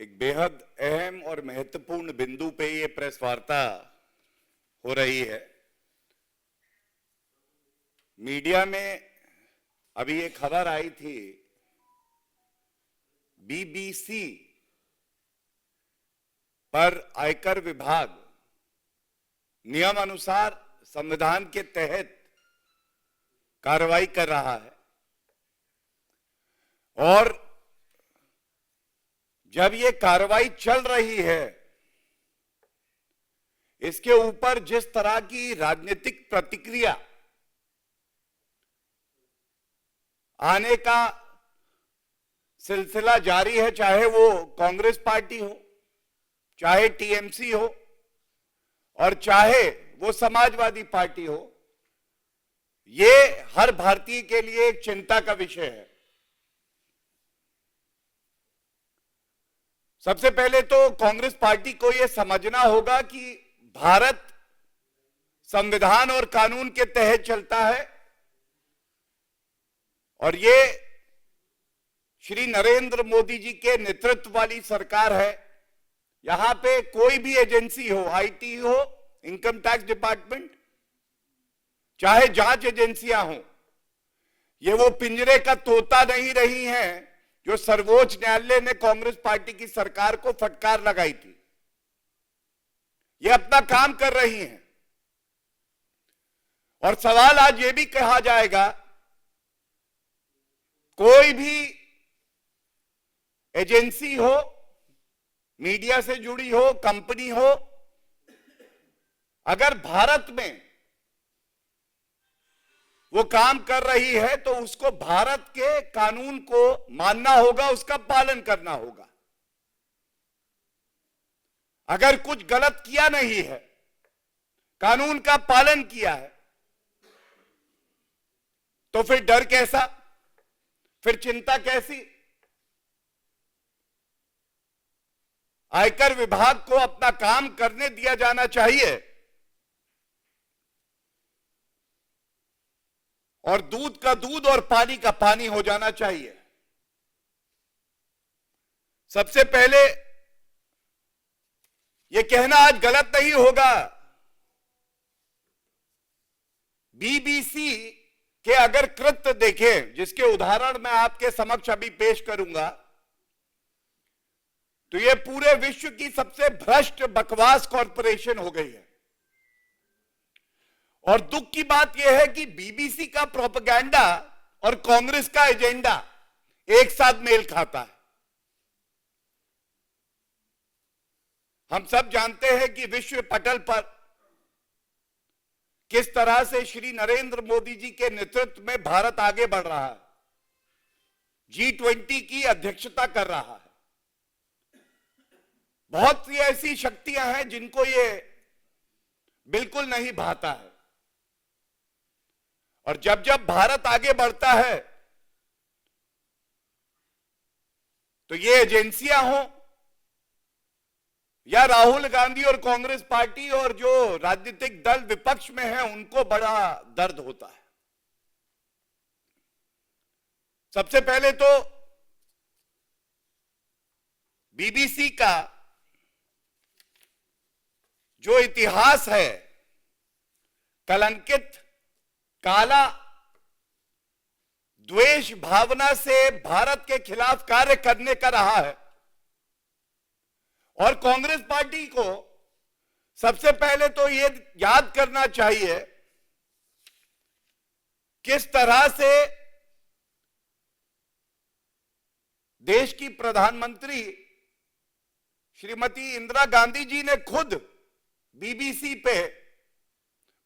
एक बेहद अहम और महत्वपूर्ण बिंदु पे ये प्रेस वार्ता हो रही है। मीडिया में अभी एक खबर आई थी, बीबीसी पर आयकर विभाग नियम अनुसार संविधान के तहत कार्रवाई कर रहा है और जब ये कार्रवाई चल रही है, इसके ऊपर जिस तरह की राजनीतिक प्रतिक्रिया आने का सिलसिला जारी है, चाहे वो कांग्रेस पार्टी हो, चाहे टीएमसी हो और चाहे वो समाजवादी पार्टी हो, ये हर भारतीय के लिए एक चिंता का विषय है। सबसे पहले तो कांग्रेस पार्टी को यह समझना होगा कि भारत संविधान और कानून के तहत चलता है और ये श्री नरेंद्र मोदी जी के नेतृत्व वाली सरकार है। यहां पे कोई भी एजेंसी हो, आईटी हो, इनकम टैक्स डिपार्टमेंट, चाहे जांच एजेंसियां हो, ये वो पिंजरे का तोता नहीं रही हैं जो सर्वोच्च न्यायालय ने कांग्रेस पार्टी की सरकार को फटकार लगाई थी। ये अपना काम कर रही हैं और सवाल आज ये भी कहा जाएगा, कोई भी एजेंसी हो, मीडिया से जुड़ी हो, कंपनी हो, अगर भारत में वो काम कर रही है तो उसको भारत के कानून को मानना होगा, उसका पालन करना होगा। अगर कुछ गलत किया नहीं है, कानून का पालन किया है, तो फिर डर कैसा, फिर चिंता कैसी? आयकर विभाग को अपना काम करने दिया जाना चाहिए और दूध का दूध और पानी का पानी हो जाना चाहिए। सबसे पहले यह कहना आज गलत नहीं होगा, बीबीसी के अगर कृत्य देखें, जिसके उदाहरण मैं आपके समक्ष अभी पेश करूंगा, तो यह पूरे विश्व की सबसे भ्रष्ट बकवास कॉरपोरेशन हो गई है। और दुख की बात यह है कि बीबीसी का प्रोपेगेंडा और कांग्रेस का एजेंडा एक साथ मेल खाता है। हम सब जानते हैं कि विश्व पटल पर किस तरह से श्री नरेंद्र मोदी जी के नेतृत्व में भारत आगे बढ़ रहा है, G20 की अध्यक्षता कर रहा है। बहुत सी ऐसी शक्तियां हैं जिनको ये बिल्कुल नहीं भाता है और जब जब भारत आगे बढ़ता है तो ये एजेंसियां हों या राहुल गांधी और कांग्रेस पार्टी और जो राजनीतिक दल विपक्ष में है, उनको बड़ा दर्द होता है। सबसे पहले तो बीबीसी का जो इतिहास है, कलंकित, काला, द्वेष भावना से भारत के खिलाफ कार्य करने का रहा है और कांग्रेस पार्टी को सबसे पहले तो यह याद करना चाहिए किस तरह से देश की प्रधानमंत्री श्रीमती इंदिरा गांधी जी ने खुद बीबीसी पे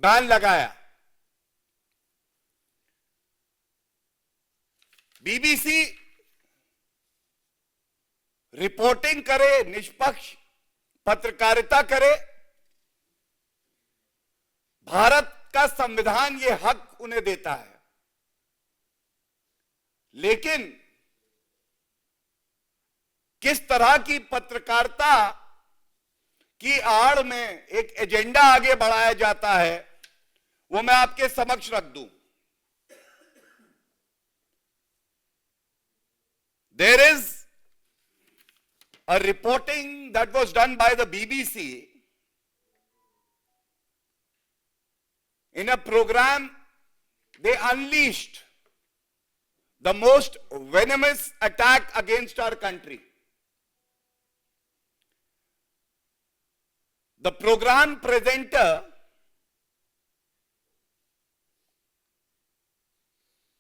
बैन लगाया। बीबीसी रिपोर्टिंग करे, निष्पक्ष पत्रकारिता करे, भारत का संविधान ये हक उन्हें देता है, लेकिन किस तरह की पत्रकारिता की आड़ में एक एजेंडा आगे बढ़ाया जाता है, वो मैं आपके समक्ष रख दूं। There is a reporting that was done by the BBC in a program. They unleashed the most venomous attack against our country. The program presenter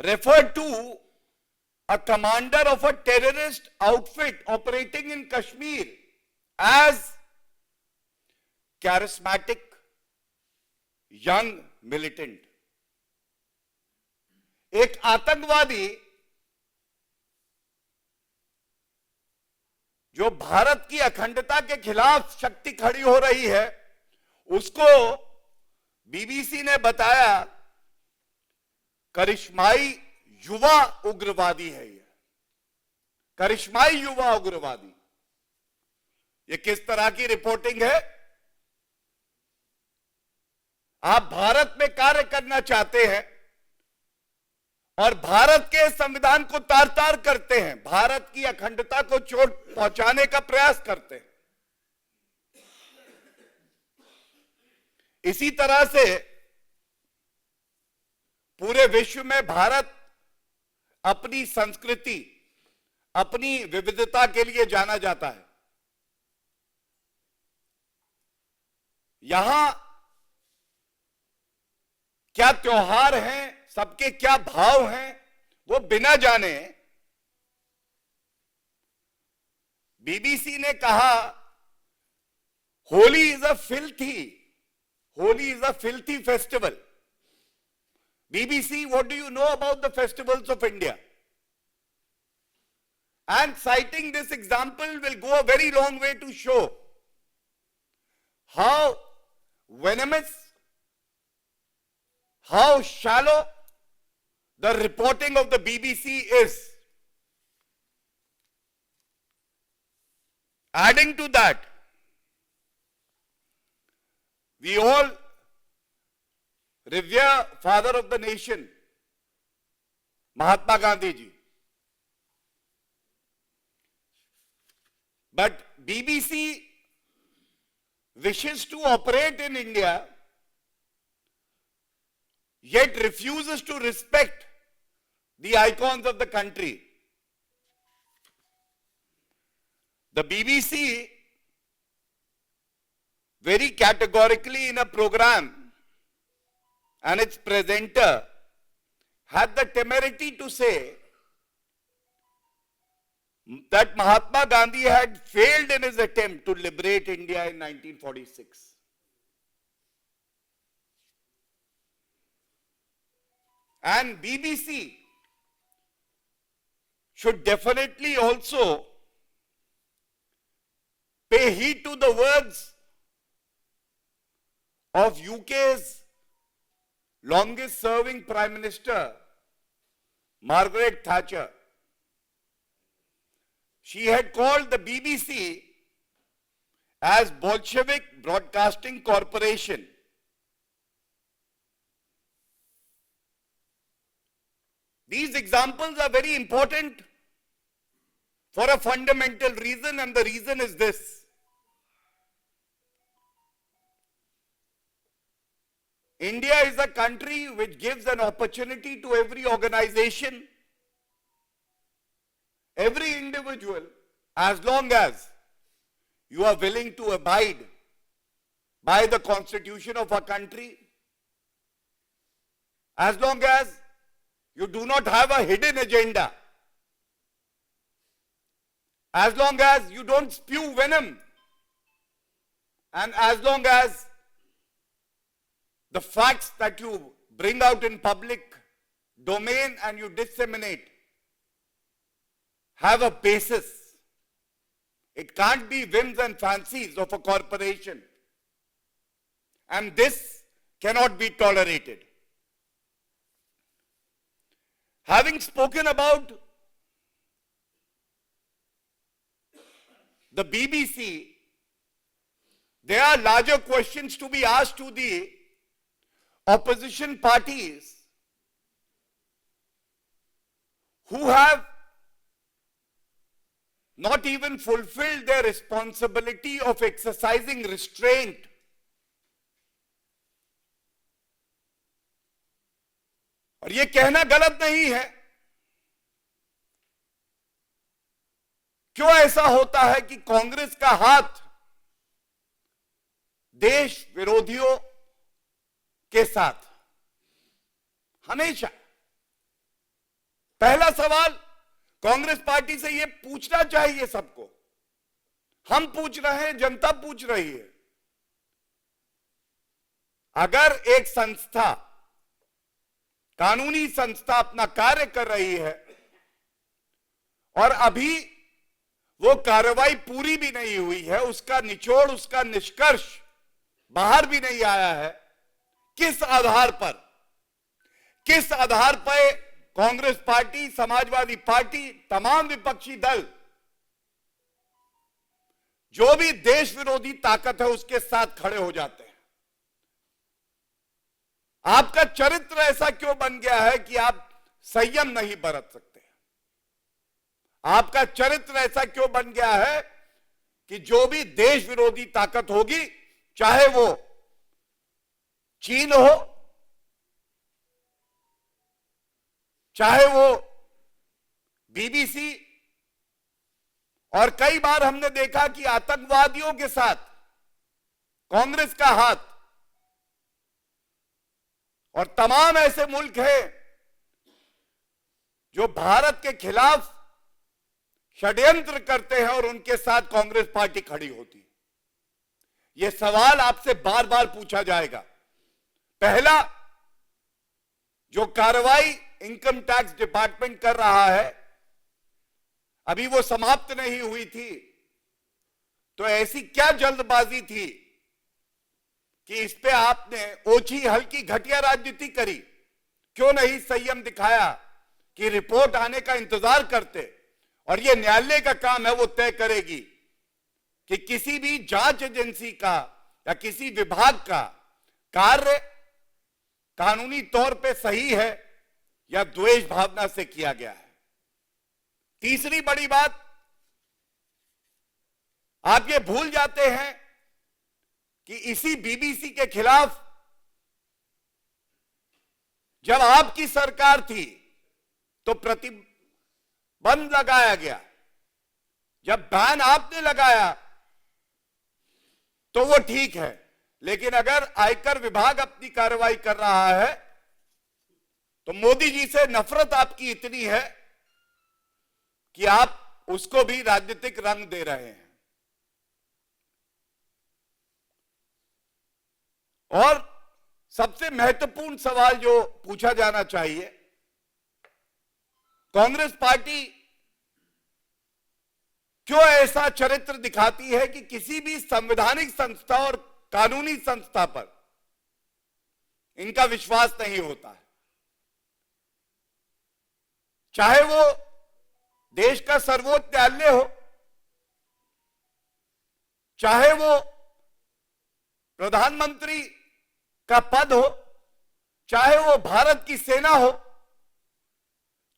referred to a commander of a terrorist outfit operating in Kashmir as charismatic young militant. एक आतंकवादी जो भारत की अखंडता के खिलाफ शक्ति खड़ी हो रही है, उसको बीबीसी ने बताया करिश्माई युवा उग्रवादी है। ये करिश्माई युवा उग्रवादी, ये किस तरह की रिपोर्टिंग है? आप भारत में कार्य करना चाहते हैं और भारत के संविधान को तार तार करते हैं, भारत की अखंडता को चोट पहुंचाने का प्रयास करते हैं। इसी तरह से पूरे विश्व में भारत अपनी संस्कृति, अपनी विविधता के लिए जाना जाता है। यहां क्या त्योहार हैं, सबके क्या भाव हैं, वो बिना जाने बीबीसी ने कहा Holi is a filthy festival. BBC, what do you know about the festivals of India? And citing this example will go a very long way to show how venomous, how shallow the reporting of the BBC is. Adding to that, we all revere father of the nation, Mahatma Gandhi ji. But BBC wishes to operate in India, yet refuses to respect the icons of the country. The BBC very categorically in a program, and its presenter had the temerity to say that Mahatma Gandhi had failed in his attempt to liberate India in 1946. And BBC should definitely also pay heed to the words of UK's longest serving Prime Minister, Margaret Thatcher. She had called the BBC as Bolshevik Broadcasting Corporation. These examples are very important for a fundamental reason, and the reason is this. India is a country which gives an opportunity to every organization, every individual, as long as you are willing to abide by the constitution of our country, as long as you do not have a hidden agenda, as long as you don't spew venom, and as long as the facts that you bring out in public domain and you disseminate have a basis. It can't be whims and fancies of a corporation. And this cannot be tolerated. Having spoken about the BBC, there are larger questions to be asked to the opposition parties who have not even fulfilled their responsibility of exercising restraint. और यह कहना गलत नहीं है। क्यों ऐसा होता है कि कांग्रेस का हाथ देश विरोधियों के साथ हमेशा? पहला सवाल कांग्रेस पार्टी से यह पूछना चाहिए सबको। हम पूछ रहे हैं, जनता पूछ रही है। अगर एक संस्था, कानूनी संस्था अपना कार्य कर रही है और अभी वो कार्रवाई पूरी भी नहीं हुई है, उसका निचोड़, उसका निष्कर्ष बाहर भी नहीं आया है, किस आधार पर कांग्रेस पार्टी, समाजवादी पार्टी, तमाम विपक्षी दल, जो भी देश विरोधी ताकत है, उसके साथ खड़े हो जाते हैं? आपका चरित्र ऐसा क्यों बन गया है कि आप संयम नहीं बरत सकते? आपका चरित्र ऐसा क्यों बन गया है कि जो भी देश विरोधी ताकत होगी, चाहे वो चीन हो, चाहे वो बीबीसी, और कई बार हमने देखा कि आतंकवादियों के साथ कांग्रेस का हाथ, और तमाम ऐसे मुल्क हैं जो भारत के खिलाफ षड्यंत्र करते हैं और उनके साथ कांग्रेस पार्टी खड़ी होती है। यह सवाल आपसे बार बार पूछा जाएगा। पहला, जो कार्रवाई इनकम टैक्स डिपार्टमेंट कर रहा है, अभी वो समाप्त नहीं हुई थी, तो ऐसी क्या जल्दबाजी थी कि इस पे आपने ओछी हल्की घटिया राजनीति करी? क्यों नहीं संयम दिखाया कि रिपोर्ट आने का इंतजार करते? और यह न्यायालय का काम है, वो तय करेगी कि किसी भी जांच एजेंसी का या किसी विभाग का कार्य कानूनी तौर पे सही है या द्वेष भावना से किया गया है। तीसरी बड़ी बात, आप ये भूल जाते हैं कि इसी बीबीसी के खिलाफ जब आपकी सरकार थी तो प्रतिबंध लगाया गया। जब बैन आपने लगाया तो वो ठीक है, लेकिन अगर आयकर विभाग अपनी कार्रवाई कर रहा है तो मोदी जी से नफरत आपकी इतनी है कि आप उसको भी राजनीतिक रंग दे रहे हैं। और सबसे महत्वपूर्ण सवाल जो पूछा जाना चाहिए, कांग्रेस पार्टी क्यों ऐसा चरित्र दिखाती है कि किसी भी संवैधानिक संस्था और कानूनी संस्था पर इनका विश्वास नहीं होता है? चाहे वो देश का सर्वोच्च न्यायालय हो, चाहे वो प्रधानमंत्री का पद हो, चाहे वो भारत की सेना हो,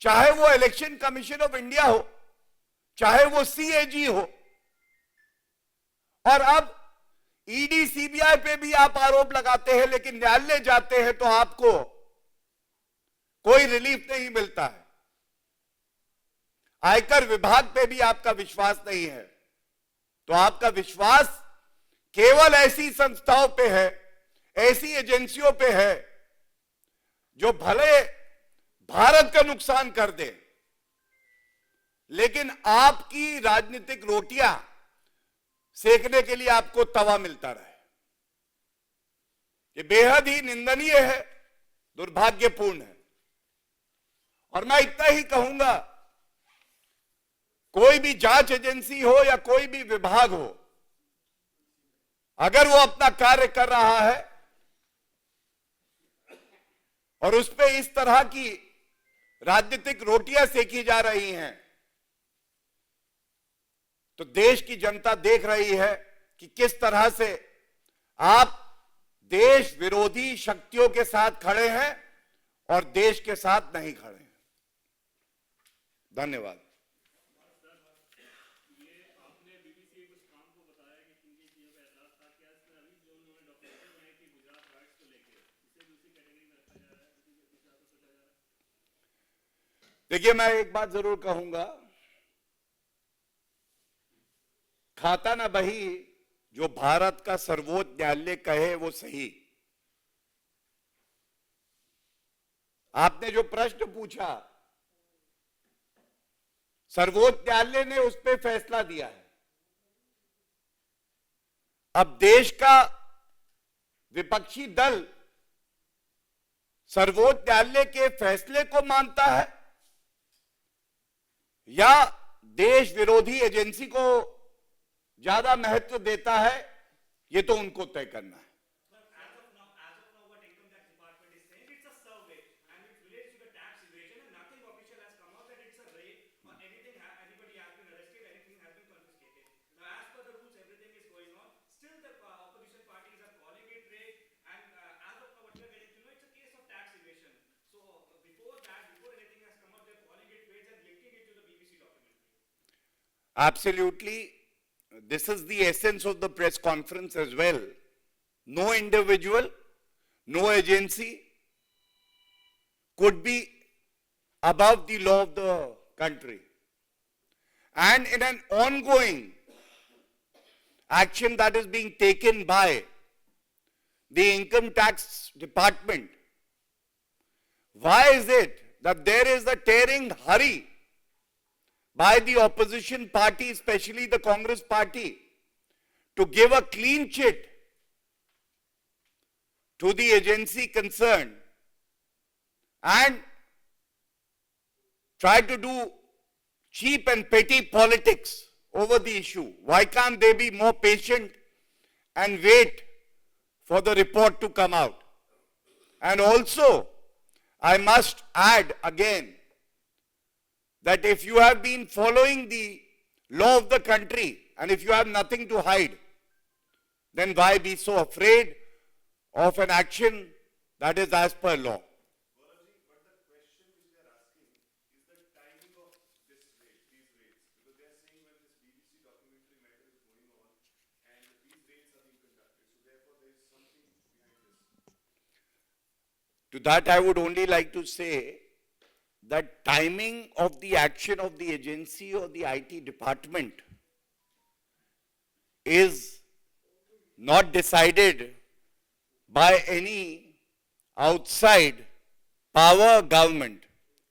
चाहे वो इलेक्शन कमीशन ऑफ इंडिया हो, चाहे वो सीएजी हो, और अब ईडी सीबीआई पे भी आप आरोप लगाते हैं, लेकिन न्यायालय जाते हैं तो आपको कोई रिलीफ नहीं मिलता है। आयकर विभाग पे भी आपका विश्वास नहीं है, तो आपका विश्वास केवल ऐसी संस्थाओं पे है, ऐसी एजेंसियों पे है जो भले भारत का नुकसान कर दे, लेकिन आपकी राजनीतिक रोटियां सेकने के लिए आपको तवा मिलता रहे। ये बेहद ही निंदनीय है, दुर्भाग्यपूर्ण है। और मैं इतना ही कहूंगा, कोई भी जांच एजेंसी हो या कोई भी विभाग हो, अगर वो अपना कार्य कर रहा है और उस पे इस तरह की राजनीतिक रोटियां सेकी जा रही हैं, तो देश की जनता देख रही है कि किस तरह से आप देश विरोधी शक्तियों के साथ खड़े हैं और देश के साथ नहीं खड़े हैं। धन्यवाद। देखिए, मैं एक बात जरूर कहूंगा, खाता ना बही जो भारत का सर्वोच्च न्यायालय कहे वो सही। आपने जो प्रश्न पूछा, सर्वोच्च न्यायालय ने उस पर फैसला दिया है। अब देश का विपक्षी दल सर्वोच्च न्यायालय के फैसले को मानता है या देश विरोधी एजेंसी को ज्यादा महत्व देता है, ये तो उनको तय करना है। Absolutely. This is the essence of the press conference as well. No individual, no agency could be above the law of the country. And in an ongoing action that is being taken by the income tax department, why is it that there is a tearing hurry by the opposition party, especially the Congress party, to give a clean chit to the agency concerned and try to do cheap and petty politics over the issue? Why can't they be more patient and wait for the report to come out? And also, I must add again that if you have been following the law of the country and if you have nothing to hide, then why be so afraid of an action that is as per law? To that I would only like to say that timing of the action of the agency or the IT department is not decided by any outside power government.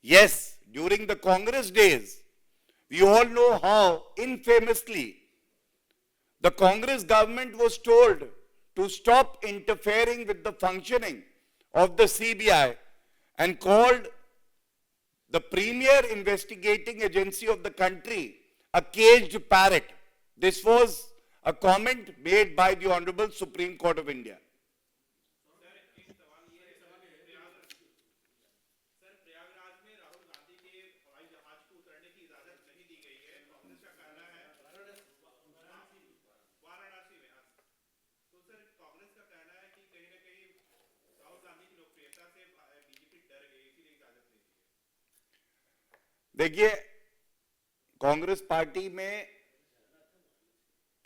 Yes, during the Congress days, we all know how infamously the Congress government was told to stop interfering with the functioning of the CBI and called the premier investigating agency of the country a caged parrot. This was a comment made by the Honorable Supreme Court of India. देखिए, Congress party में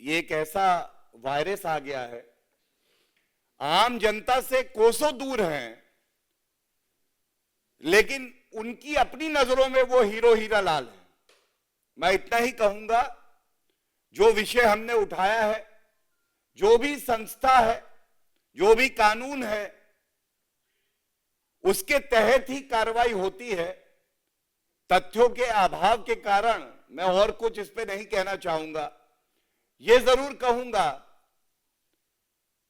ये एक ऐसा virus आ गया है, आम जनता से कोसों दूर हैं, लेकिन उनकी अपनी नजरों में वो हीरो हीरा लाल है। मैं इतना ही कहूंगा, जो विषय हमने उठाया है, जो भी संस्था है, जो भी कानून है, उसके तहत ही कार्रवाई होती है। तथ्यों के अभाव के कारण मैं और कुछ इस पे नहीं कहना चाहूंगा। ये जरूर कहूंगा,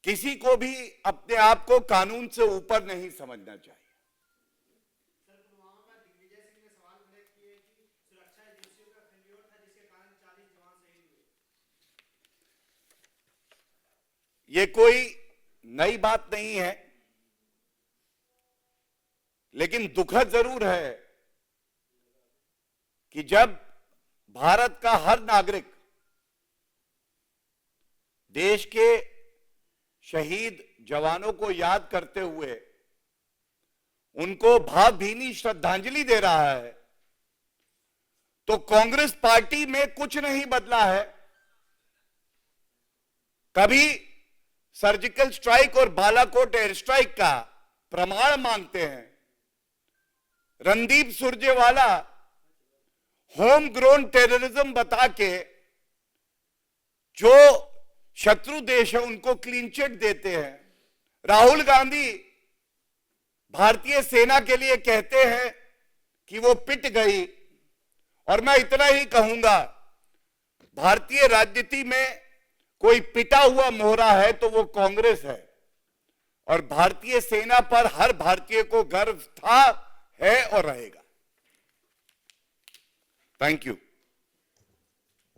किसी को भी अपने आप को कानून से ऊपर नहीं समझना चाहिए। सर, पुलवामा में दिग्विजय सिंह ने सवाल खड़े किए कि सुरक्षा एजेंसियों का फेल्योर था जिसके कारण 40 जवान शहीद हुए। ये कोई नई बात नहीं है, लेकिन दुखद जरूर है कि जब भारत का हर नागरिक देश के शहीद जवानों को याद करते हुए उनको भावभीनी श्रद्धांजलि दे रहा है, तो कांग्रेस पार्टी में कुछ नहीं बदला है। कभी सर्जिकल स्ट्राइक और बालाकोट एयर स्ट्राइक का प्रमाण मांगते हैं, Randeep Surjewala home grown terrorism बता के जो शत्रु देश है उनको क्लीन चिट देते हैं। राहुल गांधी भारतीय सेना के लिए कहते हैं कि वो पिट गई। और मैं इतना ही कहूंगा, भारतीय राजनीति में कोई पिटा हुआ मोहरा है तो वो कांग्रेस है, और भारतीय सेना पर हर भारतीय को गर्व था, है और रहेगा। Thank you.